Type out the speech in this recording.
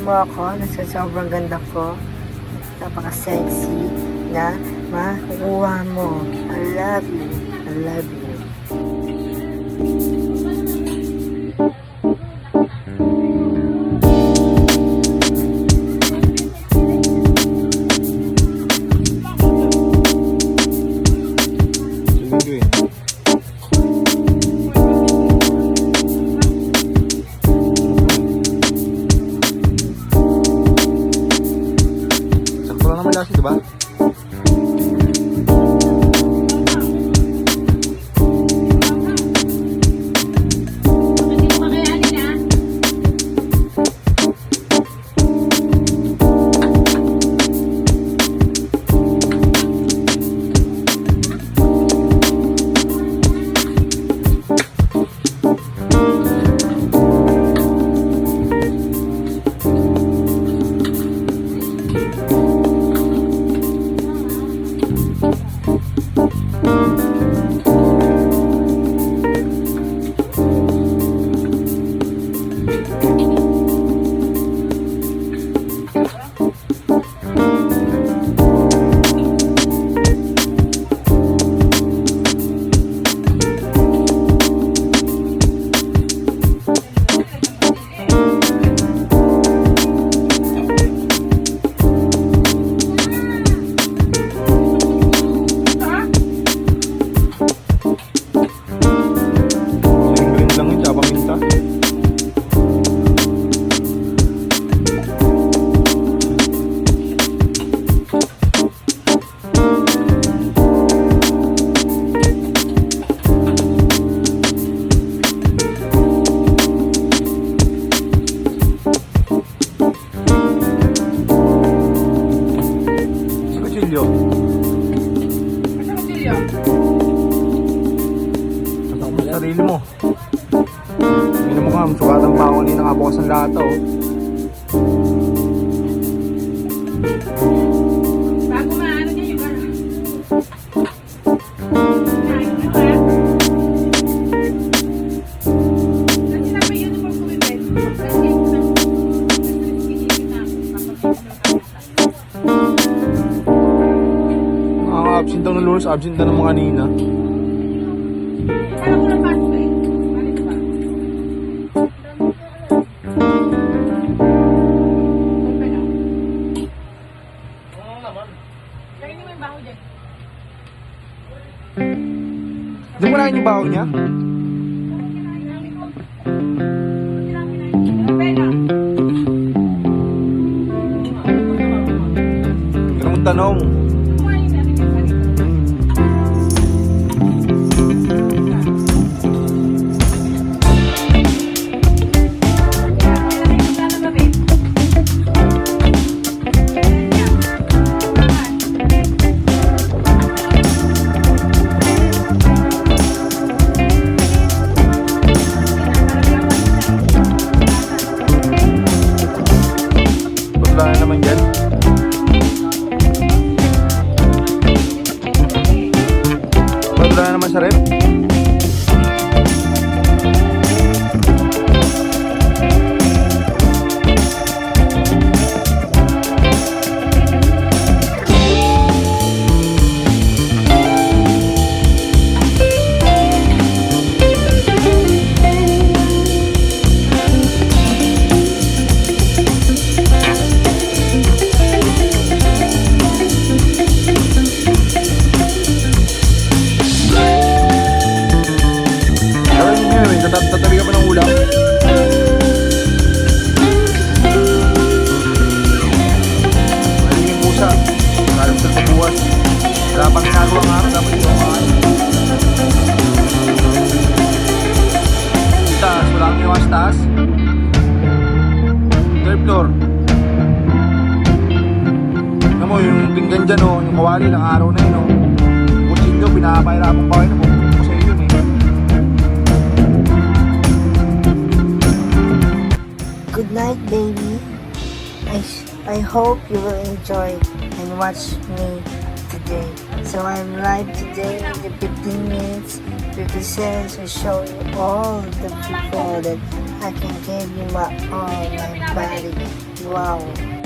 mo ako na sa sobrang ganda ko, napaka-sexy na makukuha mo. I love you. I love you. Diba? Kutsilyo. Asa kutsilyo? Tatak mo sa sarili mo. Hindi mo ka, sukatan pa ako ni nakabukas ang lahat oh. Bago maano niya yung ano. Absent daw ng Lawrence, absent na naman kanina. Parang ko lang pasok eh. Bakit ba? Open na. Oo naman. Lagyan mo yung baho dyan. Hindi mo nahin yung baho niya? Open na. Hindi naman tanong. Wala na naman dyan. Wala na naman sa rep. Tatabi ka pa ng ulam. Maling yung pusa. Kalam sa pagbuwas. Wala pang ginagawa nga. Dapat ito ang taas. Wala kang ginawa sa taas. Third floor. Alam mo yung pinggan dyan o. Yung kawali ng araw na yun o. Kutsilyo. Pinapahirapan pa kayo na po. Good night, baby. I hope you will enjoy and watch me today. So I'm live today in the 15 minutes, 50 cents to show you all the people that I can give you my all, my body. You Wow.